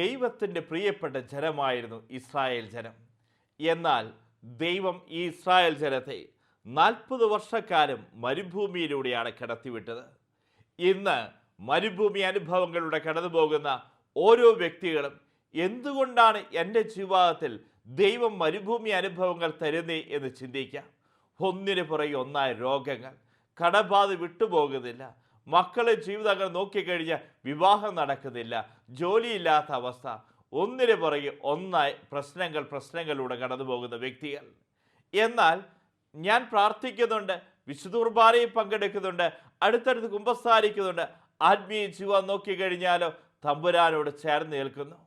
ദൈവത്തിൻ്റെ പ്രിയപ്പെട്ട ജനമായിരുന്നു ഇസ്രായേൽ ജനം. എന്നാൽ ദൈവം ഈ ഇസ്രായേൽ ജനത്തെ 40 വർഷക്കാലം മരുഭൂമിയിലൂടെയാണ് കടത്തിവിട്ടത്. ഇന്ന് മരുഭൂമി അനുഭവങ്ങളിലൂടെ കടന്നു പോകുന്ന ഓരോ വ്യക്തികളും എന്തുകൊണ്ടാണ് എൻ്റെ ജീവിതത്തിൽ ദൈവം മരുഭൂമി അനുഭവങ്ങൾ തരുന്നേ എന്ന് ചിന്തിക്കാം. ഒന്നിനു പുറകെ ഒന്നായ രോഗങ്ങൾ, കടബാധ വിട്ടുപോകുന്നില്ല, മക്കളെ ജീവിതങ്ങൾ നോക്കിക്കഴിഞ്ഞാൽ വിവാഹം നടക്കുന്നില്ല, ജോലിയില്ലാത്ത അവസ്ഥ, ഒന്നിനു പുറകെ ഒന്നായി പ്രശ്നങ്ങളിലൂടെ കടന്നു പോകുന്ന വ്യക്തികൾ. എന്നാൽ ഞാൻ പ്രാർത്ഥിക്കുന്നുണ്ട്, വിശുദ്ധ കുർബാനയിൽ പങ്കെടുക്കുന്നുണ്ട്, അടുത്തടുത്ത് കുമ്പസാരിക്കുന്നുണ്ട്, ആത്മീയ ജീവിതം നോക്കിക്കഴിഞ്ഞാലോ തമ്പുരാനോട് ചേർന്ന് നിൽക്കുന്നു.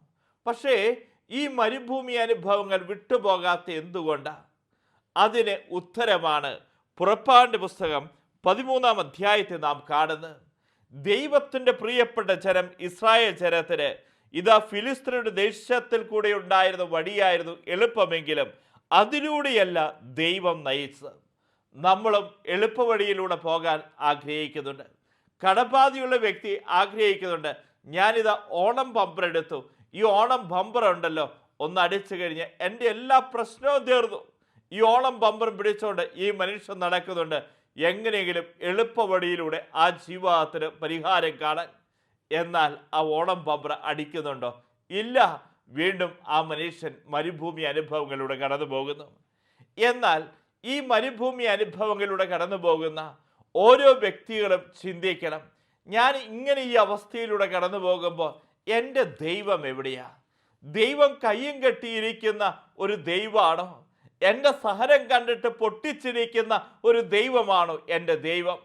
പക്ഷേ ഈ മരുഭൂമി അനുഭവങ്ങൾ വിട്ടുപോകാത്ത എന്തുകൊണ്ടാണ്? അതിന് ഉത്തരമാണ് പുറപ്പാടിൻ്റെ പുസ്തകം 13-ാം അധ്യായത്തിൽ നാം കാണുന്നത്. ദൈവത്തിൻ്റെ പ്രിയപ്പെട്ട ജനം ഇസ്രായേൽ ജനത്തിന് ഇതാ ഫിലിസ്ത്യരുടെ ദേശത്തിൽ കൂടെ ഉണ്ടായിരുന്ന വഴിയായിരുന്നു എളുപ്പമെങ്കിലും അതിലൂടെയല്ല ദൈവം നയിച്ചത്. നമ്മളും എളുപ്പവഴിയിലൂടെ പോകാൻ ആഗ്രഹിക്കുന്നുണ്ട്. കടബാധയുള്ള വ്യക്തി ആഗ്രഹിക്കുന്നുണ്ട്, ഞാനിതാ ഓണം ബമ്പർ എടുത്തു, ഈ ഓണം ബമ്പർ ഉണ്ടല്ലോ ഒന്ന് അടിച്ചു കഴിഞ്ഞ് എൻ്റെ എല്ലാ പ്രശ്നവും തീർന്നു. ഈ ഓണം ബമ്പർ പിടിച്ചുകൊണ്ട് ഈ മനുഷ്യൻ നടക്കുന്നുണ്ട്, എങ്ങനെയെങ്കിലും എളുപ്പവഴിയിലൂടെ ആ ജീവിതത്തിന് പരിഹാരം കാണാൻ. എന്നാൽ ആ ഓണം ബമ്പർ അടിക്കുന്നുണ്ടോ? ഇല്ല. വീണ്ടും ആ മനുഷ്യൻ മരുഭൂമി അനുഭവങ്ങളിലൂടെ കടന്നു പോകുന്നു. എന്നാൽ ഈ മരുഭൂമി അനുഭവങ്ങളിലൂടെ കടന്നു പോകുന്ന ഓരോ വ്യക്തികളും ചിന്തിക്കണം, ഞാൻ ഇങ്ങനെ ഈ അവസ്ഥയിലൂടെ കടന്നു പോകുമ്പോൾ എൻ്റെ ദൈവം എവിടെയാ? ദൈവം കയ്യും കെട്ടിയിരിക്കുന്ന ഒരു ദൈവമാണോ? എൻ്റെ സഹനം കണ്ടിട്ട് പൊട്ടിച്ചിരിക്കുന്ന ഒരു ദൈവമാണോ എൻ്റെ ദൈവം?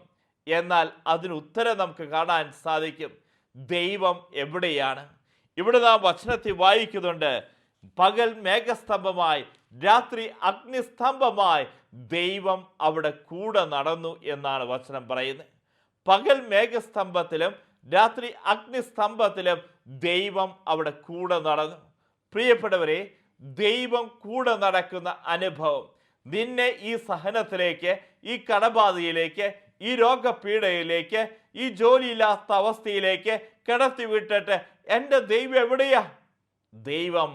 എന്നാൽ അതിന് ഉത്തരം നമുക്ക് കാണാൻ സാധിക്കും. ദൈവം എവിടെയാണ്? ഇവിടെ നാം വചനത്തിൽ വായിക്കുന്നുണ്ട്, പകൽ മേഘസ്തംഭമായി രാത്രി അഗ്നിസ്തംഭമായി ദൈവം അവിടെ കൂടെ നടന്നു എന്നാണ് വചനം പറയുന്നത്. പകൽ മേഘസ്തംഭത്തിലും രാത്രി അഗ്നിസ്തംഭത്തിലും ദൈവം അവിടെ കൂടെ നടന്നു. പ്രിയപ്പെട്ടവരെ, ദൈവം കൂടെ നടക്കുന്ന അനുഭവം നിന്നെ ഈ സഹനത്തിലേക്ക്, ഈ കടബാധയിലേക്ക്, ഈ രോഗപീഠയിലേക്ക്, ഈ ജോലിയില്ലാത്ത അവസ്ഥയിലേക്ക് കിടത്തി വിട്ടിട്ട് എൻ്റെ ദൈവം എവിടെയാ? ദൈവം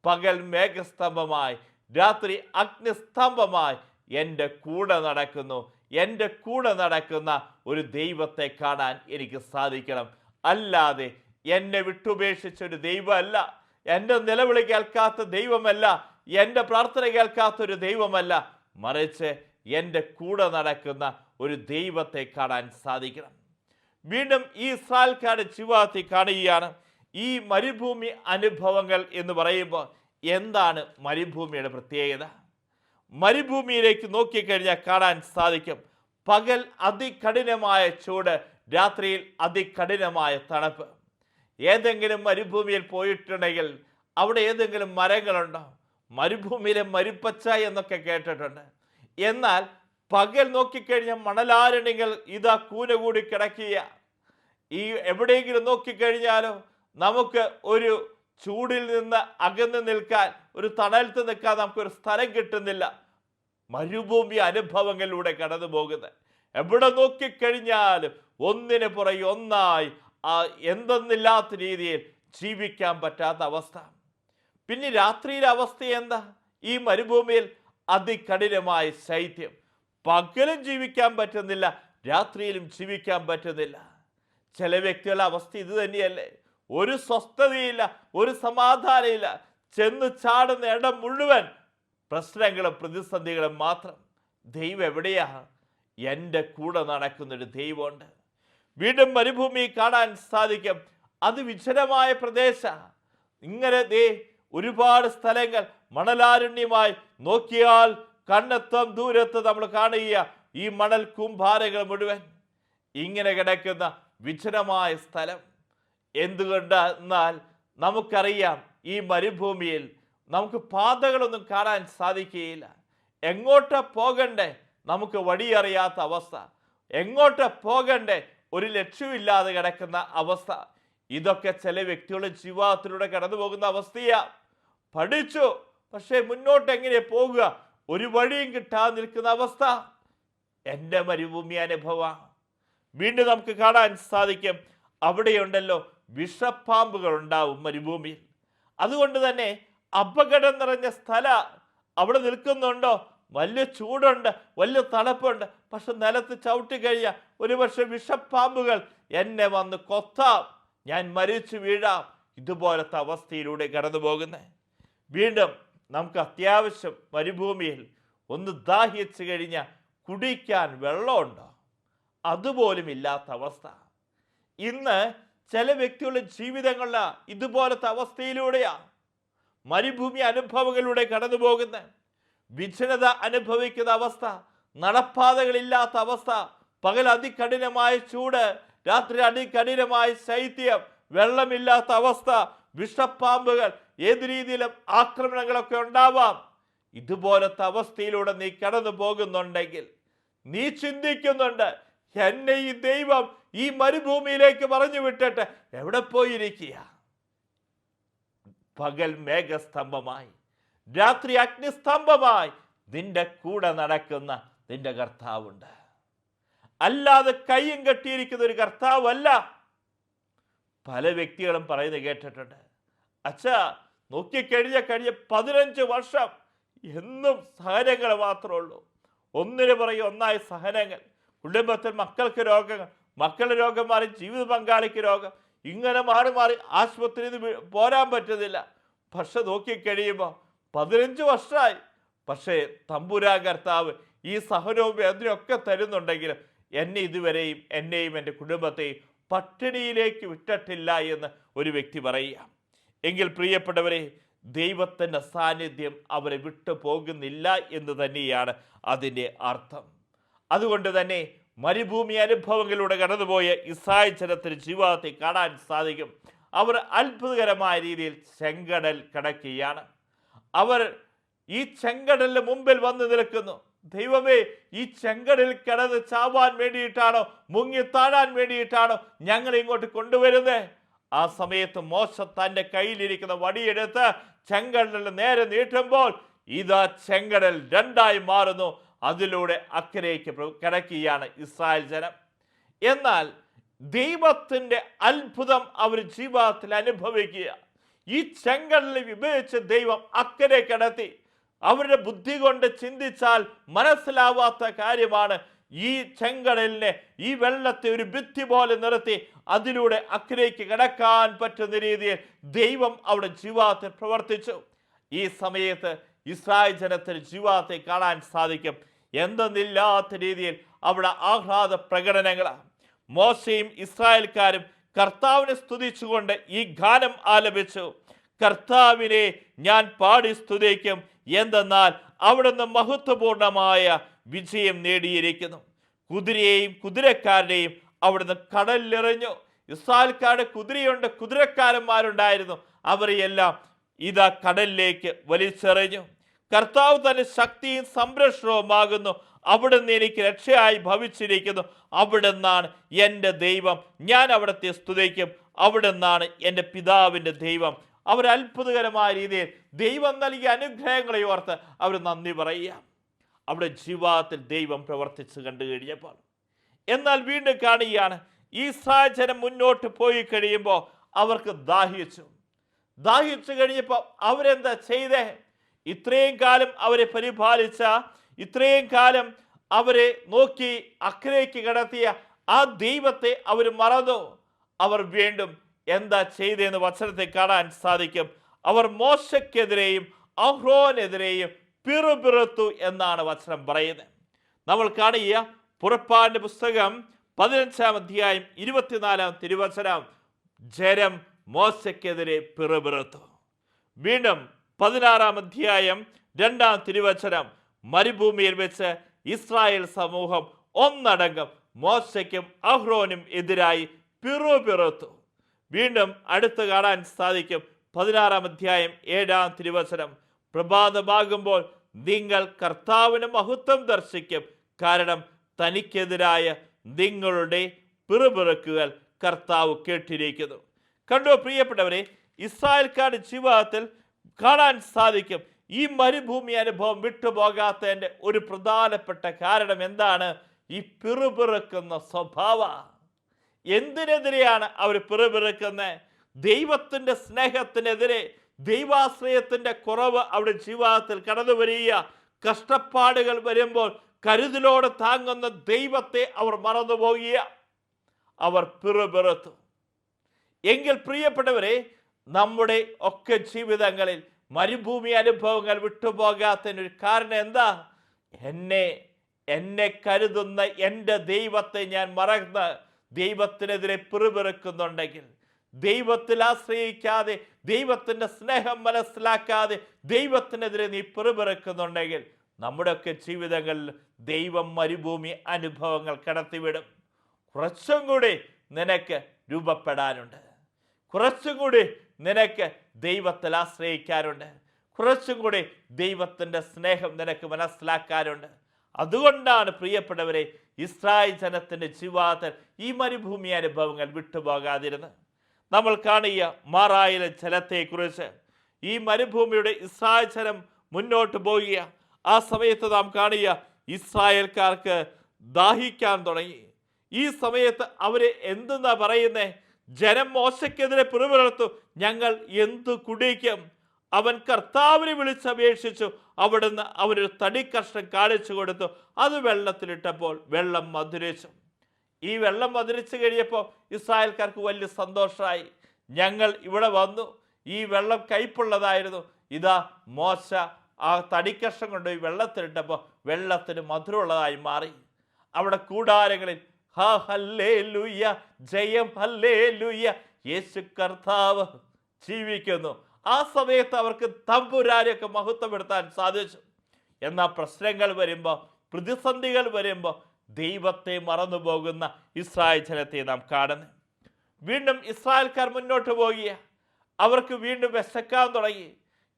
പകൽ മേഘസ്തംഭമായി രാത്രി അഗ്നിസ്തംഭമായി എൻ്റെ കൂടെ നടക്കുന്നു. എൻ്റെ കൂടെ നടക്കുന്ന ഒരു ദൈവത്തെ കാണാൻ എനിക്ക് സാധിക്കണം. അല്ലാതെ എന്നെ വിട്ടുപേക്ഷിച്ചൊരു ദൈവമല്ല, എൻ്റെ നിലവിളി കേൾക്കാത്ത ദൈവമല്ല, എൻ്റെ പ്രാർത്ഥന കേൾക്കാത്തൊരു ദൈവമല്ല, മറിച്ച് എൻ്റെ കൂടെ നടക്കുന്ന ഒരു ദൈവത്തെ കാണാൻ സാധിക്കണം. വീണ്ടും ഈ ഇസ്രായേൽക്കാരുടെ ജീവിതത്തിൽ കാണുകയാണ് ഈ മരുഭൂമി അനുഭവങ്ങൾ എന്ന് പറയുമ്പോൾ എന്താണ് മരുഭൂമിയുടെ പ്രത്യേകത? മരുഭൂമിയിലേക്ക് നോക്കിക്കഴിഞ്ഞാൽ കാണാൻ സാധിക്കും, പകൽ അതികഠിനമായ ചൂട്, രാത്രിയിൽ അതികഠിനമായ തണുപ്പ്. ഏതെങ്കിലും മരുഭൂമിയിൽ പോയിട്ടുണ്ടെങ്കിൽ അവിടെ ഏതെങ്കിലും മരങ്ങളുണ്ടോ? മരുഭൂമിയിലെ മരുപ്പച്ച എന്നൊക്കെ കേട്ടിട്ടുണ്ട്. എന്നാൽ പകൽ നോക്കിക്കഴിഞ്ഞാൽ മണലാരണ്യങ്ങൾ ഇതാ കൂന കൂടി കിടക്കുക. ഈ എവിടെയെങ്കിലും നോക്കിക്കഴിഞ്ഞാലോ നമുക്ക് ഒരു ചൂടിൽ നിന്ന് അകന്ന് നിൽക്കാൻ, ഒരു തണലത്ത് നിൽക്കാൻ നമുക്കൊരു സ്ഥലം കിട്ടുന്നില്ല. മരുഭൂമി അനുഭവങ്ങളിലൂടെ കടന്നു പോകുന്നത്, എവിടെ നോക്കിക്കഴിഞ്ഞാലും ഒന്നിനു പുറകെ ഒന്നായി എന്തെന്നില്ലാത്ത രീതിയിൽ ജീവിക്കാൻ പറ്റാത്ത അവസ്ഥ. പിന്നെ രാത്രിയിലെ അവസ്ഥ എന്താ? ഈ മരുഭൂമിയിൽ അതികഠിനമായ ശൈത്യം. പകലും ജീവിക്കാൻ പറ്റുന്നില്ല, രാത്രിയിലും ജീവിക്കാൻ പറ്റുന്നില്ല. ചില വ്യക്തികളുടെ അവസ്ഥ ഇത് തന്നെയല്ലേ? ഒരു സ്വസ്ഥതയില്ല, ഒരു സമാധാനമില്ല, ചെന്ന് ചാടുന്ന ഇടം മുഴുവൻ പ്രശ്നങ്ങളും പ്രതിസന്ധികളും മാത്രം. ദൈവം എവിടെയാ? എൻ്റെ കൂടെ നടക്കുന്നൊരു ദൈവമുണ്ട്. വീണ്ടും മരുഭൂമി കാണാൻ സാധിക്കും, അത് വിജനമായ പ്രദേശ. ഇങ്ങനെ ഒരുപാട് സ്ഥലങ്ങൾ മണലാരണ്യമായി നോക്കിയാൽ കണ്ണെത്താം ദൂരത്ത് നമ്മൾ കാണുക ഈ മണൽ കൂമ്പാരങ്ങൾ മുഴുവൻ. ഇങ്ങനെ കിടക്കുന്ന വിജനമായ സ്ഥലം. എന്തുകൊണ്ടെന്നാൽ നമുക്കറിയാം, ഈ മരുഭൂമിയിൽ നമുക്ക് പാതകളൊന്നും കാണാൻ സാധിക്കുകയില്ല. എങ്ങോട്ട് പോകണ്ടേ നമുക്ക് വഴിയറിയാത്ത അവസ്ഥ, എങ്ങോട്ട് പോകണ്ടേ ഒരു ലക്ഷ്യമില്ലാതെ കിടക്കുന്ന അവസ്ഥ. ഇതൊക്കെ ചില വ്യക്തികളുടെ ജീവിതത്തിലൂടെ കടന്നു പോകുന്ന അവസ്ഥയാ. പഠിച്ചു, പക്ഷേ മുന്നോട്ട് എങ്ങനെ പോകുക? ഒരു വഴിയും കിട്ടാതെ നിൽക്കുന്ന അവസ്ഥ എൻ്റെ മരുഭൂമി അനുഭവം. വീണ്ടും നമുക്ക് കാണാൻ സാധിക്കും, അവിടെയുണ്ടല്ലോ വിഷപ്പാമ്പുകൾ ഉണ്ടാവും മരുഭൂമിയിൽ. അതുകൊണ്ട് തന്നെ അപകടം നിറഞ്ഞ സ്ഥല അവിടെ നിൽക്കുന്നുണ്ടോ? വലിയ ചൂടുണ്ട്, വലിയ തണുപ്പുണ്ട്. പക്ഷെ നിലത്ത് ചവിട്ടി കഴിഞ്ഞാൽ ഒരുപക്ഷെ വിഷപ്പാമ്പുകൾ എന്നെ വന്ന് കൊത്താം, ഞാൻ മരിച്ചു വീഴാം. ഇതുപോലത്തെ അവസ്ഥയിലൂടെ കടന്നു പോകുന്നത്. വീണ്ടും നമുക്ക് അത്യാവശ്യം മരുഭൂമിയിൽ ഒന്ന് ദാഹിച്ചു കഴിഞ്ഞാൽ കുടിക്കാൻ വെള്ളമുണ്ടോ? അതുപോലും ഇല്ലാത്ത അവസ്ഥ. ഇന്ന് ചില വ്യക്തികളുടെ ജീവിതങ്ങളിലെ ഇതുപോലത്തെ അവസ്ഥയിലൂടെയാണ് മരുഭൂമി അനുഭവങ്ങളിലൂടെ കടന്നു പോകുന്നത്. വിജനത അനുഭവിക്കുന്ന അവസ്ഥ, നടപ്പാതകളില്ലാത്ത അവസ്ഥ, പകൽ അതികഠിനമായ ചൂട്, രാത്രി അതികഠിനമായ ശൈത്യം, വെള്ളമില്ലാത്ത അവസ്ഥ, വിഷപ്പാമ്പുകൾ, ഏത് രീതിയിലും ആക്രമണങ്ങളൊക്കെ ഉണ്ടാവാം. ഇതുപോലത്തെ അവസ്ഥയിലൂടെ നീ കടന്നു പോകുന്നുണ്ടെങ്കിൽ നീ ചിന്തിക്കുന്നുണ്ട്, എന്നെ ഈ ദൈവം ഈ മരുഭൂമിയിലേക്ക് പറഞ്ഞു വിട്ടിട്ട് എവിടെ പോയിരിക്കുക? പകൽ മേഘസ്തംഭമായി, രാത്രി അഗ്നിസ്തംഭമായി നിന്റെ കൂടെ നടക്കുന്ന നിന്റെ കർത്താവുണ്ട്. അല്ലാതെ കയ്യും കെട്ടിയിരിക്കുന്ന ഒരു കർത്താവല്ല. പല വ്യക്തികളും പറയുന്നത് കേട്ടിട്ടുണ്ട്, അച്ഛാ കഴിഞ്ഞ 15 വർഷം എന്നും സഹനങ്ങൾ മാത്രമേ ഉള്ളൂ. ഒന്നിനു പറയും ഒന്നായി സഹനങ്ങൾ. കുടുംബത്തിൽ മക്കൾക്ക് രോഗങ്ങൾ, മക്കളുടെ രോഗം മാറി ജീവിത പങ്കാളിക്ക് രോഗം, ഇങ്ങനെ മാറി മാറി ആശുപത്രിയിൽ നിന്ന് പോരാൻ പറ്റുന്നില്ല. പക്ഷെ നോക്കിക്കഴിയുമ്പോൾ 15 വർഷമായി. പക്ഷേ തമ്പുരാ കർത്താവ് ഈ സഹനവും വേദനയൊക്കെ തരുന്നുണ്ടെങ്കിലും എന്നെ ഇതുവരെയും എന്നെയും എൻ്റെ കുടുംബത്തെയും പട്ടിണിയിലേക്ക് വിട്ടിട്ടില്ല എന്ന് ഒരു വ്യക്തി പറയുക. എങ്കിൽ പ്രിയപ്പെട്ടവരെ, ദൈവത്തിൻ്റെ സാന്നിധ്യം അവരെ വിട്ടു പോകുന്നില്ല എന്ന് തന്നെയാണ് അതിൻ്റെ അർത്ഥം. അതുകൊണ്ട് തന്നെ മരുഭൂമി അനുഭവങ്ങളിലൂടെ കടന്നുപോയ ഇസ്രായേൽ ജനത്തിന് ജീവിതത്തെ കാണാൻ സാധിക്കും. അവർ അത്ഭുതകരമായ രീതിയിൽ ചെങ്കടൽ കടക്കുകയാണ്. അവർ ഈ ചെങ്കടലിന് മുമ്പിൽ വന്ന് നിൽക്കുന്നു. ദൈവമേ, ഈ ചെങ്കടലിൽ കിടന്ന് ചാവാൻ വേണ്ടിയിട്ടാണോ, മുങ്ങി താഴാൻ വേണ്ടിയിട്ടാണോ ഞങ്ങൾ ഇങ്ങോട്ട് കൊണ്ടുവരുന്നത്? ആ സമയത്ത് മോശ തൻ്റെ കയ്യിലിരിക്കുന്ന വടിയെടുത്ത് ചെങ്കടലിന് നേരെ നീട്ടുമ്പോൾ ഇതാ ചെങ്കടൽ രണ്ടായി മാറുന്നു. അതിലൂടെ അക്കരയ്ക്ക് കിടക്കുകയാണ് ഇസ്രായേൽ ജനം. എന്നാൽ ദൈവത്തിൻ്റെ അത്ഭുതം അവർ ജീവിതത്തിൽ അനുഭവിക്കുക. ഈ ചെങ്കടലിൽ വിഭജിച്ച് ദൈവം അക്കരെ കിടത്തി. അവരുടെ ബുദ്ധി കൊണ്ട് ചിന്തിച്ചാൽ മനസ്സിലാവാത്ത കാര്യമാണ്. ഈ ചെങ്കടലിനെ, ഈ വെള്ളത്തെ ഒരു ഭിത്തി പോലെ നിർത്തി അതിലൂടെ അക്കരയ്ക്ക് കിടക്കാൻ പറ്റുന്ന രീതിയിൽ ദൈവം അവിടെ ജീവിതത്തിൽ പ്രവർത്തിച്ചു. ഈ സമയത്ത് ഇസ്രായേൽ ജനത്തിന് ജീവിതത്തെ കാണാൻ സാധിക്കും. എന്തെന്നില്ലാത്ത രീതിയിൽ അവിടെ ആഹ്ലാദ പ്രകടനങ്ങളാണ്. മോശയും ഇസ്രായേൽക്കാരും കർത്താവിനെ സ്തുതിച്ചുകൊണ്ട് ഈ ഗാനം ആലപിച്ചു. കർത്താവിനെ ഞാൻ പാടി സ്തുതിക്കും, എന്തെന്നാൽ അവിടുന്ന് മഹത്വപൂർണമായ വിജയം നേടിയിരിക്കുന്നു. കുതിരയെയും കുതിരക്കാരനെയും അവിടുന്ന് കടലിലെറിഞ്ഞു. ഇസ്രായേൽക്കാരുടെ കുതിരയുണ്ട്, കുതിരക്കാരന്മാരുണ്ടായിരുന്നു. അവരെയെല്ലാം ഇതാ കടലിലേക്ക് വലിച്ചെറിഞ്ഞു. കർത്താവ് തന്നെ ശക്തിയും സംരക്ഷണവുമാകുന്നു. അവിടുന്ന് എനിക്ക് രക്ഷയായി ഭവിച്ചിരിക്കുന്നു. അവിടുന്നാണ് എൻ്റെ ദൈവം, ഞാൻ അവിടുത്തെ സ്തുതിക്കും. അവിടുന്നാണ് എൻ്റെ പിതാവിൻ്റെ ദൈവം. അവർ അത്ഭുതകരമായ രീതിയിൽ ദൈവം നൽകിയ അനുഗ്രഹങ്ങളെ ഓർത്ത് അവർ നന്ദി പറയുക. അവിടെ ജീവിതത്തിൽ ദൈവം പ്രവർത്തിച്ച് കണ്ടു കഴിഞ്ഞപ്പോൾ, എന്നാൽ വീണ്ടും കാണുകയാണ്, ഈ സാഹചര്യം മുന്നോട്ട് പോയി കഴിയുമ്പോൾ അവർക്ക് ദാഹിച്ചു കഴിഞ്ഞപ്പോൾ അവരെന്താ ചെയ്തേ? ഇത്രയും കാലം അവരെ പരിപാലിച്ച, ഇത്രയും കാലം അവരെ നോക്കി അക്കരയ്ക്ക് കിടത്തിയ ആ ദൈവത്തെ അവർ മറന്നു. അവർ വീണ്ടും എന്താ ചെയ്തതെന്ന് വചനത്തെ കാണാൻ സാധിക്കും. അവർ മോശയ്ക്കെതിരെയും അഹ്റോനെതിരെയും പിറുപിറുത്തു എന്നാണ് വചനം പറയുന്നത്. നമ്മൾ കാണുക പുറപ്പാടിന്റെ പുസ്തകം 15-ാം അധ്യായം 24-ാം തിരുവചനം, ജനം മോശയ്ക്കെതിരെ പിറുപിറുത്തു. വീണ്ടും 16-ാം അധ്യായം 2-ാം തിരുവചനം, മരുഭൂമിയിൽ വെച്ച് ഇസ്രായേൽ സമൂഹം ഒന്നടങ്കം മോശയ്ക്കും അഹ്റോനും എതിരായി പിറുപിറുത്തു. വീണ്ടും അടുത്ത് കാണാൻ സാധിക്കും 16-ാം അധ്യായം 7-ാം തിരുവചനം, പ്രഭാതമാകുമ്പോൾ നിങ്ങൾ കർത്താവിന് മഹത്വം ദർശിക്കും, കാരണം തനിക്കെതിരായ നിങ്ങളുടെ പിറുപിറുക്കുകൾ കർത്താവ് കേട്ടിരിക്കുന്നു. കണ്ടോ പ്രിയപ്പെട്ടവരെ, ഇസ്രായേൽക്കാരുടെ ജീവിതത്തിൽ കാണാൻ സാധിക്കും ഈ മരുഭൂമി അനുഭവം വിട്ടുപോകാത്തതിൻ്റെ ഒരു പ്രധാനപ്പെട്ട കാരണം എന്താണ്? ഈ പിറുപിറുക്കുന്ന സ്വഭാവ. എന്തിനെതിരെയാണ് അവർ പിറുപിറുക്കുന്നത്? ദൈവത്തിൻ്റെ സ്നേഹത്തിനെതിരെ, ദൈവാശ്രയത്തിൻ്റെ കുറവ് അവിടെ ജീവിതത്തിൽ കടന്നു വരിക. കഷ്ടപ്പാടുകൾ വരുമ്പോൾ കരുതലോടെ താങ്ങുന്ന ദൈവത്തെ അവർ മറന്നുപോകുക. അവർ പിറുപിറുത്തു. എങ്കിൽ പ്രിയപ്പെട്ടവരെ, നമ്മുടെ ഒക്കെ ജീവിതങ്ങളിൽ മരുഭൂമി അനുഭവങ്ങൾ വിട്ടുപോകാത്തതിനൊരു കാരണം എന്താ? എന്നെ കരുതുന്ന എൻ്റെ ദൈവത്തെ ഞാൻ മറന്ന് ദൈവത്തിനെതിരെ പിറുപിറുക്കുന്നുണ്ടെങ്കിൽ, ദൈവത്തിൽ ആശ്രയിക്കാതെ, ദൈവത്തിൻ്റെ സ്നേഹം മനസ്സിലാക്കാതെ ദൈവത്തിനെതിരെ നീ പിറുപിറുക്കുന്നുണ്ടെങ്കിൽ, നമ്മുടെയൊക്കെ ജീവിതങ്ങളിൽ ദൈവം മരുഭൂമി അനുഭവങ്ങൾ കടത്തിവിടും. കുറച്ചും കൂടി നിനക്ക് രൂപപ്പെടാനുണ്ട്. കുറച്ചും കൂടി നിനക്ക് ദൈവത്തിൽ ആശ്രയിക്കാനുണ്ട്. കുറച്ചും കൂടി ദൈവത്തിൻ്റെ സ്നേഹം നിനക്ക് മനസ്സിലാക്കാനുണ്ട്. അതുകൊണ്ടാണ് പ്രിയപ്പെട്ടവരെ, ഇസ്രായേൽ ജനത്തിൻ്റെ ജീവിതത്തിൽ ഈ മരുഭൂമി അനുഭവങ്ങൾ വിട്ടുപോകാതിരുന്നത്. നമ്മൾ കാണുക മാറായിലെ ജലത്തെക്കുറിച്ച്. ഈ മരുഭൂമിയുടെ ഇസ്രായേൽ ജനം മുന്നോട്ട് പോകുക. ആ സമയത്ത് നാം കാണുക ഇസ്രായേൽക്കാർക്ക് ദാഹിക്കാൻ തുടങ്ങി. ഈ സമയത്ത് അവര് എന്തെന്നാ പറയുന്നേ? ജനം മോശയ്ക്കെതിരെ പിറുപിറുത്തു, ഞങ്ങൾ എന്തു കുടിക്കും? അവൻ കർത്താവിനെ വിളിച്ചപേക്ഷിച്ചു. അവിടുന്ന് അവനൊരു തടിക്കഷ്ണം കാണിച്ചു കൊടുത്തു. അത് വെള്ളത്തിലിട്ടപ്പോൾ വെള്ളം മധുരിച്ചു. ഈ വെള്ളം മധുരിച്ചു കഴിഞ്ഞപ്പോൾ ഇസ്രായേൽക്കാർക്ക് വലിയ സന്തോഷമായി. ഞങ്ങൾ ഇവിടെ വന്നു, ഈ വെള്ളം കയ്പുള്ളതായിരുന്നു. ഇതാ മോശ ആ തടിക്കഷ്ണം കൊണ്ട് ഈ വെള്ളത്തിലിട്ടപ്പോൾ വെള്ളത്തിന് മധുരമുള്ളതായി മാറി. അവിടെ കൂടാരങ്ങളിൽ ഹല്ലേലൂയ, ജയം ഹല്ലേലൂയ, യേശു കർത്താവ് ജീവിക്കുന്നു. ആ സമയത്ത് അവർക്ക് തമ്പുരാനെയൊക്കെ മഹത്വപ്പെടുത്താൻ സാധിച്ചു. എന്നാൽ പ്രശ്നങ്ങൾ വരുമ്പോൾ, പ്രതിസന്ധികൾ വരുമ്പോൾ ദൈവത്തെ മറന്നുപോകുന്ന ഇസ്രായേൽ ജനത്തെ നാം കാണുന്നു. വീണ്ടും ഇസ്രായേൽക്കാർ മുന്നോട്ട് പോകുക. അവർക്ക് വീണ്ടും വിശക്കാൻ തുടങ്ങി.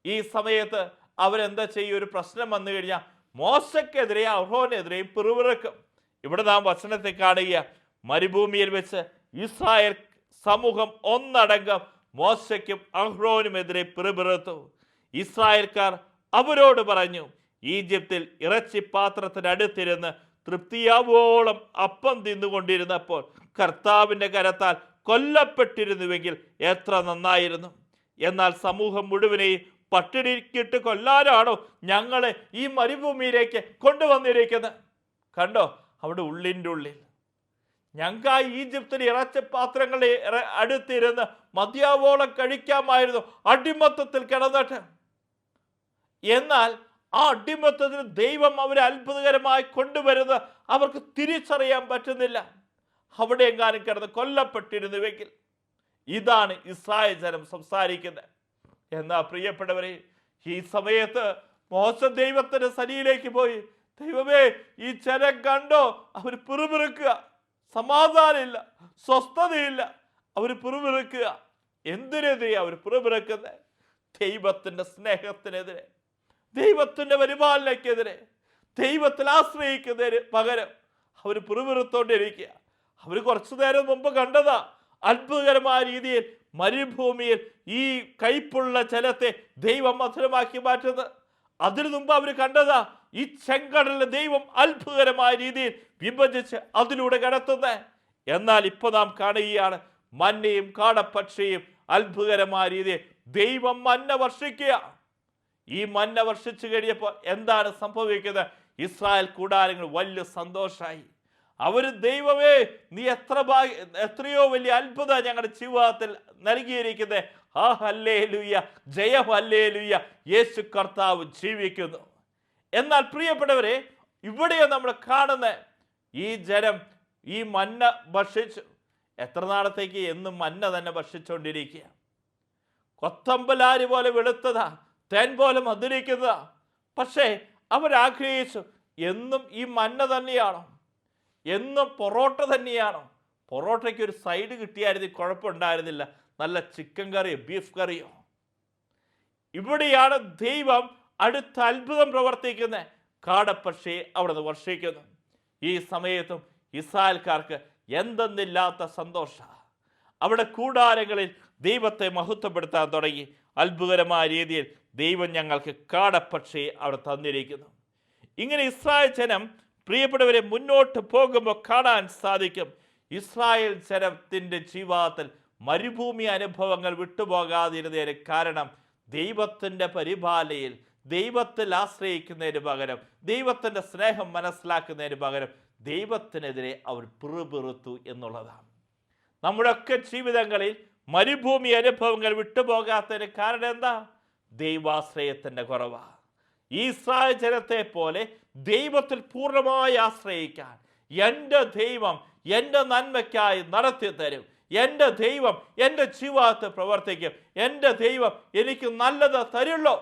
ഈ സമയത്ത് അവരെന്താ ചെയ്യുക? ഒരു പ്രശ്നം വന്നു കഴിഞ്ഞാൽ മോശയ്ക്കെതിരെ അഹ്റോനെതിരെയും പിറുപിറുക്കും. ഇവിടെ നാം വചനത്തെ കാണുക, മരുഭൂമിയിൽ വെച്ച് ഇസ്രായേൽ സമൂഹം ഒന്നടങ്കം മോശയ്ക്കും അഹ്റോനുമെതിരെ പിറുപിറുത്തു. ഇസ്രായേൽക്കാർ അവരോട് പറഞ്ഞു, ഈജിപ്തിൽ ഇറച്ചിപ്പാത്രത്തിനടുത്തിരുന്ന് തൃപ്തിയാവോളം അപ്പം തിന്നുകൊണ്ടിരുന്നപ്പോൾ കർത്താവിൻ്റെ കരത്താൽ കൊല്ലപ്പെട്ടിരുന്നുവെങ്കിൽ എത്ര നന്നായിരുന്നു. എന്നാൽ സമൂഹം മുഴുവനെയും പട്ടിണിക്കിട്ട് കൊല്ലാനാണോ ഞങ്ങളെ ഈ മരുഭൂമിയിലേക്ക് കൊണ്ടുവന്നിരിക്കുന്നത്? കണ്ടോ, അവിടെ ഉള്ളിൻ്റെ ഉള്ളിൽ ഞങ്ങൾക്ക് ആ ഈജിപ്തിൽ ഇറച്ചിപ്പാത്രങ്ങളെ അടുത്തിരുന്ന് മതിയാവോളം കഴിക്കാമായിരുന്നു, അടിമത്തത്തിൽ കിടന്നിട്ട്. എന്നാൽ ആ അടിമത്തത്തിന് ദൈവം അവരെ അത്ഭുതകരമായി കൊണ്ടുവരുന്നത് അവർക്ക് തിരിച്ചറിയാൻ പറ്റുന്നില്ല. അവിടെ എങ്ങാനും കിടന്ന് കൊല്ലപ്പെട്ടിരുന്നുവെങ്കിൽ. ഇതാണ് ഇസ്രായേൽ ജനം സംസാരിക്കുന്നത്. എന്നാ പ്രിയപ്പെട്ടവരെ, ഈ സമയത്ത് മോശ ദൈവത്തിന്റെ സന്നിധിയിലേക്ക് പോയി, ദൈവമേ, ഈ ജനം കണ്ടോ, അവർ പിറുപിറുക്കുക, സമാധാനമില്ല, സ്വസ്ഥതയില്ല, അവർ പിറുപിറുക്കുക. എന്തിനെതിരെ അവർ പിറുപിറുക്കുന്നത്? ദൈവത്തിന്റെ സ്നേഹത്തിനെതിരെ, ദൈവത്തിന്റെ പരിപാലനയ്ക്കെതിരെ, ദൈവത്തിൽ ആശ്രയിക്കുന്നതിന് പകരം അവർ പിറുപിറുത്തോണ്ടിരിക്കുക. അവർ കുറച്ചു നേരം മുമ്പ് കണ്ടതാ അത്ഭുതകരമായ രീതിയിൽ മരുഭൂമിയിൽ ഈ കയ്പുള്ള ജലത്തെ ദൈവം മധുരമാക്കി മാറ്റുന്നത്. അതിനു മുമ്പ് അവർ കണ്ടതാ ഈ ചെങ്കടലിലെ ദൈവം അത്ഭുതകരമായ രീതിയിൽ വിഭജിച്ച് അതിലൂടെ കടത്തുന്നത്. എന്നാൽ ഇപ്പൊ നാം കാണുകയാണ് മന്നയും കാടപ്പക്ഷിയും അത്ഭുതകരമായ രീതിയിൽ ദൈവം മന്ന വർഷിക്കുക. ഈ മന്ന വർഷിച്ചു കഴിഞ്ഞപ്പോൾ എന്താണ് സംഭവിക്കുന്നത്? ഇസ്രായേൽ കൂടാരങ്ങൾ വലിയ സന്തോഷമായി. അവർ ദൈവമേ, നീ എത്രയോ വലിയ അത്ഭുതം ഞങ്ങളുടെ ജീവിതത്തിൽ നൽകിയിരിക്കുന്നത്. ആ ഹല്ലേലൂയ, ജയം ഹല്ലേലൂയ, യേശു കർത്താവ് ജീവിക്കുന്നു. എന്നാൽ പ്രിയപ്പെട്ടവരെ, ഇവിടെയോ നമ്മൾ കാണുന്ന ഈ ജനം ഈ മന്ന ഭക്ഷിച്ചു. എത്ര നാളത്തേക്ക്? എന്നും മന്ന തന്നെ ഭക്ഷിച്ചുകൊണ്ടിരിക്കുക. കൊത്തമ്പലാരി പോലെ വെളുത്തതാ, തേൻ പോലെ മധുരിക്കുന്നതാ. പക്ഷേ അവരാഗ്രഹിച്ചു, എന്നും ഈ മന്ന തന്നെയാണോ? എന്നും പൊറോട്ട തന്നെയാണോ? പൊറോട്ടയ്ക്ക് ഒരു സൈഡ് കിട്ടിയായിരുന്നു കുഴപ്പമുണ്ടായിരുന്നില്ല, നല്ല ചിക്കൻ കറിയോ ബീഫ് കറിയോ. ഇവിടെയാണ് ദൈവം അടുത്ത അത്ഭുതം പ്രവർത്തിക്കുന്നത്. കാടപ്പക്ഷിയെ അവിടെ നിന്ന് വർഷിക്കുന്നു. ഈ സമയത്തും ഇസ്രായേൽക്കാർക്ക് എന്തെന്നില്ലാത്ത സന്തോഷം. അവിടെ കൂടാരങ്ങളിൽ ദൈവത്തെ മഹത്വപ്പെടുത്താൻ തുടങ്ങി. അത്ഭുതകരമായ രീതിയിൽ ദൈവം ഞങ്ങൾക്ക് കാടപ്പക്ഷിയെ അവിടെ തന്നിരിക്കുന്നു. ഇങ്ങനെ ഇസ്രായേൽ ജനം, പ്രിയപ്പെട്ടവരെ, മുന്നോട്ട് പോകുമ്പോൾ കാണാൻ സാധിക്കും ഇസ്രായേൽ ജനത്തിൻ്റെ ജീവിതത്തിൽ മരുഭൂമി അനുഭവങ്ങൾ വിട്ടുപോകാതിരുന്നതിന് കാരണം ദൈവത്തിൻ്റെ പരിപാലനയിൽ ദൈവത്തിൽ ആശ്രയിക്കുന്നതിന് പകരം, ദൈവത്തിൻ്റെ സ്നേഹം മനസ്സിലാക്കുന്നതിന് പകരം ദൈവത്തിനെതിരെ അവർ പിറുപിറുത്തു എന്നുള്ളതാണ്. നമ്മുടെയൊക്കെ ജീവിതങ്ങളിൽ മരുഭൂമി അനുഭവങ്ങൾ വിട്ടുപോകാത്തതിന് കാരണം എന്താ? ദൈവാശ്രയത്തിൻ്റെ കുറവാണ്. ഇസ്രായേൽ ജനത്തെ പോലെ ദൈവത്തിൽ പൂർണ്ണമായി ആശ്രയിക്കാൻ, എൻ്റെ ദൈവം എൻ്റെ നന്മയ്ക്കായി നടത്തി തരും, എൻ്റെ ദൈവം എൻ്റെ ജീവിതത്തിൽ പ്രവർത്തിക്കും, എൻ്റെ ദൈവം എനിക്ക് നല്ലത് തരുള്ളൂ,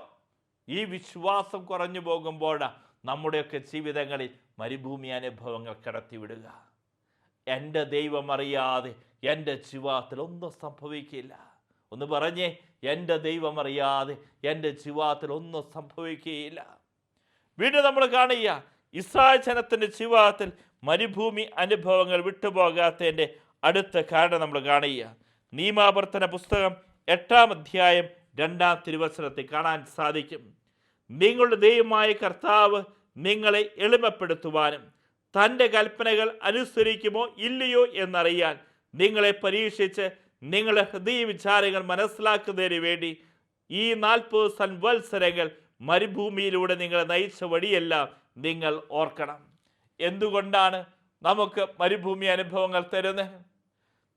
ഈ വിശ്വാസം കുറഞ്ഞു പോകുമ്പോഴാണ് നമ്മുടെയൊക്കെ ജീവിതങ്ങളിൽ മരുഭൂമി അനുഭവങ്ങൾ കടത്തിവിടുക. എൻ്റെ ദൈവം അറിയാതെ എൻ്റെ ജീവിതത്തിൽ ഒന്നും സംഭവിക്കില്ല. ഒന്ന് പറഞ്ഞേ, എൻ്റെ ദൈവം അറിയാതെ എൻ്റെ ജീവിതത്തിൽ ഒന്നും സംഭവിക്കുകയില്ല. വീണ്ടും നമ്മൾ കാണുക, ഇസ്രായേൽ ജനത്തിൻ്റെ ജീവിതത്തിൽ മരുഭൂമി അനുഭവങ്ങൾ വിട്ടുപോകാത്തതിൻ്റെ അടുത്ത കാരണം നമ്മൾ കാണുക. നിയമാവർത്തന പുസ്തകം 8-ാം അധ്യായം 2-ാം തിരുവചനത്തിൽ കാണാൻ സാധിക്കും. നിങ്ങളുടെ ദൈവമായ കർത്താവ് നിങ്ങളെ എളിമപ്പെടുത്തുവാനും തൻ്റെ കൽപ്പനകൾ അനുസരിക്കുമോ ഇല്ലയോ എന്നറിയാൻ നിങ്ങളെ പരീക്ഷിച്ച് നിങ്ങളുടെ ഹൃദയ വിചാരങ്ങൾ മനസ്സിലാക്കുന്നതിന് വേണ്ടി ഈ 40 സംവത്സരങ്ങൾ മരുഭൂമിയിലൂടെ നിങ്ങളെ നയിച്ച വഴിയെല്ലാം നിങ്ങൾ ഓർക്കണം. എന്തുകൊണ്ടാണ് നമുക്ക് മരുഭൂമി അനുഭവങ്ങൾ തരുന്നത്?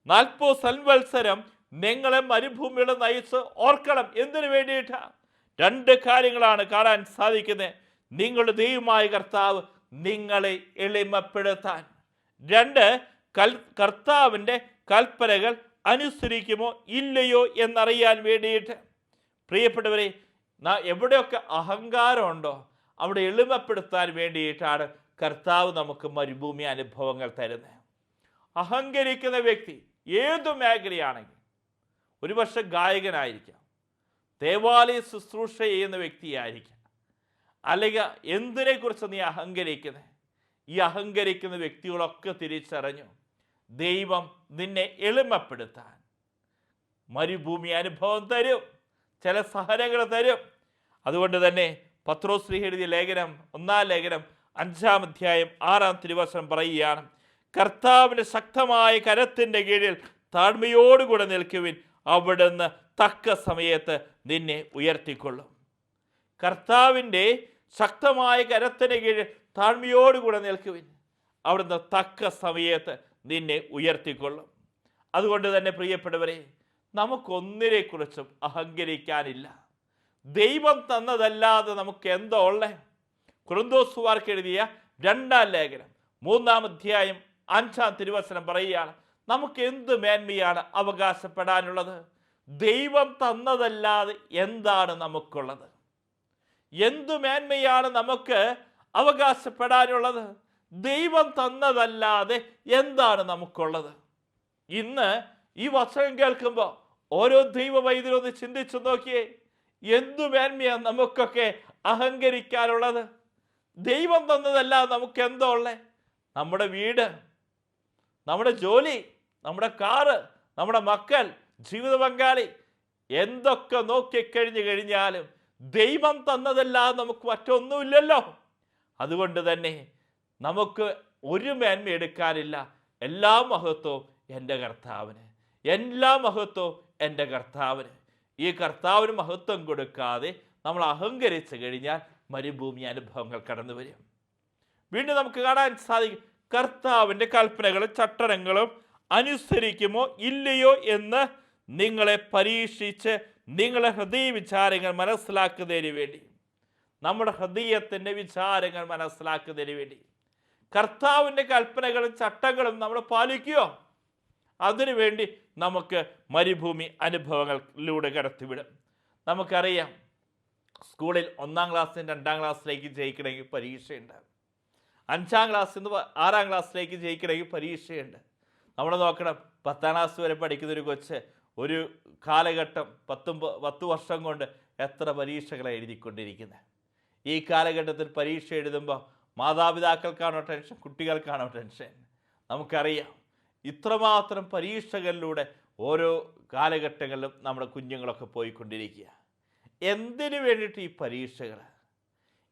40 സംവത്സരം നിങ്ങളെ മരുഭൂമിയുടെ നയിച്ച് ഓർക്കണം. എന്തിനു വേണ്ടിയിട്ടാണ്? 2 കാര്യങ്ങളാണ് കാണാൻ സാധിക്കുന്നത്. നിങ്ങളുടെ ദൈവമായ കർത്താവ് നിങ്ങളെ എളിമപ്പെടുത്താൻ. 2, കർത്താവിൻ്റെ കൽപ്പനകൾ അനുസരിക്കുമോ ഇല്ലയോ എന്നറിയാൻ വേണ്ടിയിട്ട്. പ്രിയപ്പെട്ടവരെ, എവിടെയൊക്കെ അഹങ്കാരമുണ്ടോ അവിടെ എളിമപ്പെടുത്താൻ വേണ്ടിയിട്ടാണ് കർത്താവ് നമുക്ക് മരുഭൂമി അനുഭവങ്ങൾ തരുന്നത്. അഹങ്കരിക്കുന്ന വ്യക്തി ഏതു മേഖലയാണെങ്കിൽ, ഒരുപക്ഷെ ഗായകനായിരിക്കാം, ദേവാലയ ശുശ്രൂഷ ചെയ്യുന്ന വ്യക്തിയായിരിക്കാം, അല്ലെങ്കിൽ എന്തിനെക്കുറിച്ച് നീ അഹങ്കരിക്കുന്നത്? ഈ അഹങ്കരിക്കുന്ന വ്യക്തികളൊക്കെ തിരിച്ചറിഞ്ഞു ദൈവം നിന്നെ എളിമപ്പെടുത്താൻ മരുഭൂമി അനുഭവം തരും, ചില സഹനങ്ങൾ തരും. അതുകൊണ്ട് തന്നെ പത്രോസ് എഴുതിയ ലേഖനം 1-ാം ലേഖനം 5-ാം അധ്യായം 6-ാം തിരുവചനം പറയുകയാണ്, കർത്താവിൻ്റെ ശക്തമായ കരത്തിൻ്റെ കീഴിൽ താഴ്മയോടുകൂടെ നിൽക്കുവിൻ, അവിടുന്ന് തക്ക സമയത്ത് നിന്നെ ഉയർത്തിക്കൊള്ളും. കർത്താവിൻ്റെ ശക്തമായ കരത്തിന് കീഴിൽ താഴ്മയോടുകൂടെ നിൽക്കുവിൻ, അവിടുന്ന് തക്ക സമയത്ത് നിന്നെ ഉയർത്തിക്കൊള്ളും. അതുകൊണ്ട് തന്നെ പ്രിയപ്പെട്ടവരെ, നമുക്കൊന്നിനെക്കുറിച്ചും അഹങ്കരിക്കാനില്ല. ദൈവം തന്നതല്ലാതെ നമുക്ക് എന്തോ ഉള്ളേ? കൊരിന്തോസുകാർക്ക് എഴുതിയ 2-ാം ലേഖനം 3-ാം അധ്യായം 5-ാം തിരുവചനം പറയുകയാണ്, നമുക്ക് എന്ത് മേന്മയാണ് അവകാശപ്പെടാനുള്ളത്? ദൈവം തന്നതല്ലാതെ എന്താണ് നമുക്കുള്ളത്? എന്തു മേന്മയാണ് നമുക്ക് അവകാശപ്പെടാനുള്ളത്? ദൈവം തന്നതല്ലാതെ എന്താണ് നമുക്കുള്ളത്? ഇന്ന് ഈ വചനം കേൾക്കുമ്പോൾ ഓരോ ദൈവ വൈദ്യരൊന്ന് ചിന്തിച്ചു നോക്കിയേ, എന്തു മേന്മയാണ് നമുക്കൊക്കെ അഹങ്കരിക്കാനുള്ളത്? ദൈവം തന്നതല്ലാതെ നമുക്ക് എന്തോ ഉള്ളേ? നമ്മുടെ വീട്, നമ്മുടെ ജോലി, നമ്മുടെ കാറ്, നമ്മുടെ മക്കൾ, ജീവിത പങ്കാളി, എന്തൊക്കെ നോക്കിക്കഴിഞ്ഞു കഴിഞ്ഞാലും ദൈവം തന്നതല്ലാതെ നമുക്ക് മറ്റൊന്നുമില്ലല്ലോ. അതുകൊണ്ട് തന്നെ നമുക്ക് ഒരു മേന്മ എടുക്കാനില്ല. എല്ലാ മഹത്വവും എൻ്റെ കർത്താവിന്, എല്ലാ മഹത്വവും എൻ്റെ കർത്താവിന്. ഈ കർത്താവിന് മഹത്വം കൊടുക്കാതെ നമ്മൾ അഹങ്കരിച്ചു കഴിഞ്ഞാൽ മരുഭൂമി അനുഭവങ്ങൾ കടന്നു വരും. വീണ്ടും നമുക്ക് കാണാൻ സാധിക്കും, കർത്താവിൻ്റെ കൽപ്പനകളും ചട്ടങ്ങളും അനുസരിക്കുമോ ഇല്ലയോ എന്ന് നിങ്ങളെ പരീക്ഷിച്ച് നിങ്ങളെ ഹൃദയ വിചാരങ്ങൾ മനസ്സിലാക്കുന്നതിന് വേണ്ടി, നമ്മുടെ ഹൃദയത്തിൻ്റെ വിചാരങ്ങൾ മനസ്സിലാക്കുന്നതിന് വേണ്ടി കർത്താവിൻ്റെ കൽപ്പനകളും ചട്ടങ്ങളും നമ്മൾ പാലിക്കുകയോ? അതിനുവേണ്ടി നമുക്ക് മരുഭൂമി അനുഭവങ്ങളിലൂടെ കടത്തിവിടും. നമുക്കറിയാം, സ്കൂളിൽ 1-ാം ക്ലാസ്സിൽ 2-ാം ക്ലാസ്സിലേക്ക് ജയിക്കണമെങ്കിൽ പരീക്ഷയുണ്ട്. 5-ാം ക്ലാസ്സിൽ നിന്ന് 6-ാം ക്ലാസ്സിലേക്ക് ജയിക്കണമെങ്കിൽ പരീക്ഷയുണ്ട്. നമ്മൾ നോക്കണം, 10-ാം ക്ലാസ് വരെ പഠിക്കുന്നൊരു കൊച്ച് ഒരു കാലഘട്ടം 10 വർഷം കൊണ്ട് എത്ര പരീക്ഷകളാണ് എഴുതിക്കൊണ്ടിരിക്കുന്നത്. ഈ കാലഘട്ടത്തിൽ പരീക്ഷ എഴുതുമ്പോൾ മാതാപിതാക്കൾക്കാണോ ടെൻഷൻ, കുട്ടികൾക്കാണോ ടെൻഷൻ? നമുക്കറിയാം, ഇത്രമാത്രം പരീക്ഷകളിലൂടെ ഓരോ കാലഘട്ടങ്ങളിലും നമ്മുടെ കുഞ്ഞുങ്ങളൊക്കെ പോയിക്കൊണ്ടിരിക്കുക. എന്തിനു വേണ്ടിയിട്ട് ഈ പരീക്ഷകൾ?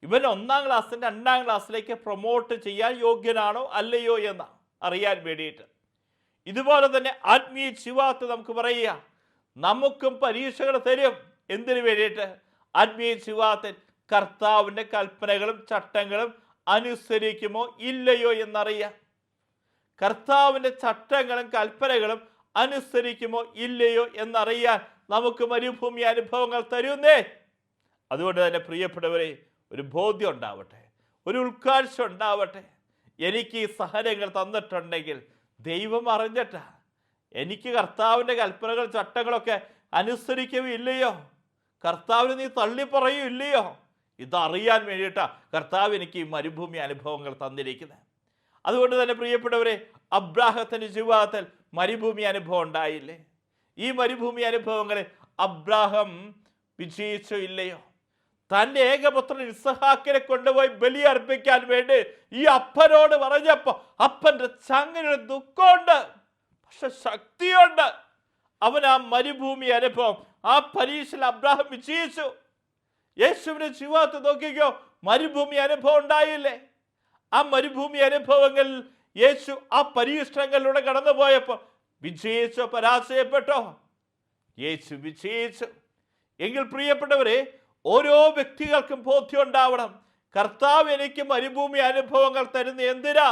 ഇവൻ 1-ാം ക്ലാസ്സിൽ 2-ാം ക്ലാസ്സിലേക്ക് പ്രൊമോട്ട് ചെയ്യാൻ യോഗ്യനാണോ അല്ലയോ എന്ന് അറിയാൻ വേണ്ടിയിട്ട്. ഇതുപോലെ തന്നെ ആത്മീയ ജീവിതത്തിൽ നമുക്ക് പറയുക, നമുക്കും പരീക്ഷകൾ തരും. എന്തിനു വേണ്ടിയിട്ട്? ആത്മീയ ജീവിതത്തിൽ കർത്താവിൻ്റെ കൽപ്പനകളും ചട്ടങ്ങളും അനുസരിക്കുമോ ഇല്ലയോ എന്നറിയാം. കർത്താവിൻ്റെ ചട്ടങ്ങളും കൽപ്പനകളും അനുസരിക്കുമോ ഇല്ലയോ എന്നറിയാൻ നമുക്ക് മരുഭൂമി അനുഭവങ്ങൾ തരുന്നേ. അതുകൊണ്ട് തന്നെ പ്രിയപ്പെട്ടവരെ, ഒരു ബോധ്യം ഉണ്ടാവട്ടെ, ഒരു ഉൾക്കാഴ്ച ഉണ്ടാവട്ടെ. എനിക്ക് ഈ സഹനങ്ങൾ തന്നിട്ടുണ്ടെങ്കിൽ ദൈവം അറിഞ്ഞിട്ടാ. എനിക്ക് കർത്താവിൻ്റെ കൽപ്പനകൾ ചട്ടങ്ങളൊക്കെ അനുസരിക്കുകയില്ലയോ? കർത്താവിന് നീ തള്ളി പറയൂല്ലയോ? ഇതറിയാൻ വേണ്ടിയിട്ടാ കർത്താവ് എനിക്ക് ഈ മരുഭൂമി അനുഭവങ്ങൾ തന്നിരിക്കുന്നത്. അതുകൊണ്ട് തന്നെ പ്രിയപ്പെട്ടവരെ, അബ്രാഹത്തിൻ്റെ ജീവിതത്തിൽ മരുഭൂമി അനുഭവം ഉണ്ടായില്ലേ? ഈ മരുഭൂമി അനുഭവങ്ങളിൽ അബ്രാഹം വിജയിച്ചോ ഇല്ലയോ? തൻ്റെ ഏകപുത്രൻ ഇസ്ഹാക്കിനെ കൊണ്ടുപോയി ബലി അർപ്പിക്കാൻ വേണ്ടി ഈ അപ്പനോട് പറഞ്ഞപ്പോൾ അപ്പൻ്റെ ചങ്ങിനൊരു ദുഃഖമുണ്ട്, പക്ഷെ ശക്തിയുണ്ട്. അവൻ ആ മരുഭൂമി അനുഭവം, ആ പരീക്ഷയിൽ അബ്രാഹം വിജയിച്ചു. യേശുവിൻ്റെ ജീവിതത്തിൽ നോക്കിക്കോ, മരുഭൂമി അനുഭവം ഉണ്ടായില്ലേ? ആ മരുഭൂമി അനുഭവങ്ങളിൽ യേശു ആ പരീക്ഷണങ്ങളിലൂടെ കടന്നു പോയപ്പോൾ വിജയിച്ചോ പരാജയപ്പെട്ടോ? യേശു വിജയിച്ചു. എങ്കിൽ പ്രിയപ്പെട്ടവരെ, ഓരോ വ്യക്തികൾക്കും ബോധ്യം ഉണ്ടാവണം, കർത്താവ് എനിക്ക് മരുഭൂമി അനുഭവങ്ങൾ തരുന്ന എന്തിനാ?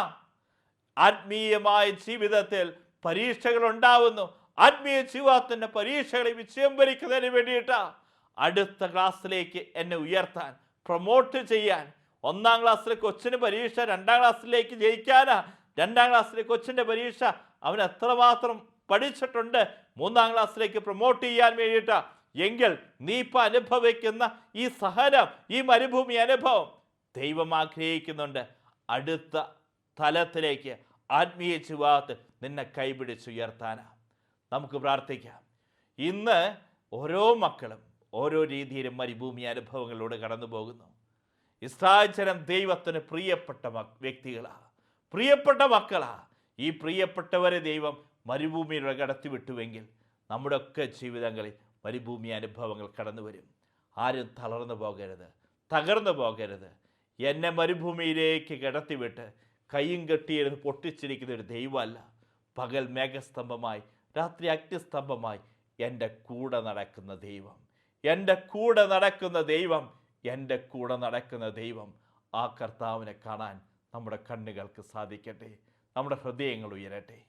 ആത്മീയമായ ജീവിതത്തിൽ പരീക്ഷകൾ ഉണ്ടാവുന്നു. ആത്മീയ ജീവിതത്തിൻ്റെ പരീക്ഷകളെ വിജയം വരിക്കുന്നതിന് വേണ്ടിയിട്ടാ. അടുത്ത ക്ലാസ്സിലേക്ക് എന്നെ ഉയർത്താൻ, പ്രൊമോട്ട് ചെയ്യാൻ. 1-ാം ക്ലാസ്സിലെ കൊച്ചിന് പരീക്ഷ 2-ാം ക്ലാസ്സിലേക്ക് ജയിക്കാനാ. 2-ാം ക്ലാസ്സിലെ കൊച്ചിൻ്റെ പരീക്ഷ അവൻ എത്രമാത്രം പഠിച്ചിട്ടുണ്ട് 3-ാം ക്ലാസ്സിലേക്ക് പ്രൊമോട്ട് ചെയ്യാൻ വേണ്ടിയിട്ടാ. എങ്കിൽ നീ ഇപ്പം അനുഭവിക്കുന്ന ഈ സഹനം, ഈ മരുഭൂമി അനുഭവം ദൈവം ആഗ്രഹിക്കുന്നുണ്ട് അടുത്ത തലത്തിലേക്ക് ആത്മീയ ജീവിതത്തിൽ നിന്നെ കൈപിടിച്ചുയർത്താനാ. നമുക്ക് പ്രാർത്ഥിക്കാം. ഇന്ന് ഓരോ മക്കളും ഓരോ രീതിയിലും മരുഭൂമി അനുഭവങ്ങളിലൂടെ കടന്നു പോകുന്നു. ഇസ്രായേൽ ജനം ദൈവത്തിന് പ്രിയപ്പെട്ട വ്യക്തികളാണ്, പ്രിയപ്പെട്ട മക്കളാണ്. ഈ പ്രിയപ്പെട്ടവരെ ദൈവം മരുഭൂമിയിലൂടെ കടത്തിവിട്ടുവെങ്കിൽ നമ്മുടെ ഒക്കെ ജീവിതങ്ങളിൽ മരുഭൂമി അനുഭവങ്ങൾ കടന്നു വരും. ആരും തളർന്നു പോകരുത്, തകർന്നു പോകരുത്. എന്നെ മരുഭൂമിയിലേക്ക് കിടത്തിവിട്ട് കയ്യും കെട്ടിയിരുന്ന് പൊട്ടിച്ചിരിക്കുന്ന ഒരു ദൈവമല്ല. പകൽ മേഘസ്തംഭമായി, രാത്രി അഗ്നിസ്തംഭമായി എൻ്റെ കൂടെ നടക്കുന്ന ദൈവം, എൻ്റെ കൂടെ നടക്കുന്ന ദൈവം, എൻ്റെ കൂടെ നടക്കുന്ന ദൈവം. ആ കർത്താവിനെ കാണാൻ നമ്മുടെ കണ്ണുകൾക്ക് സാധിക്കട്ടെ, നമ്മുടെ ഹൃദയങ്ങൾ ഉയരട്ടെ.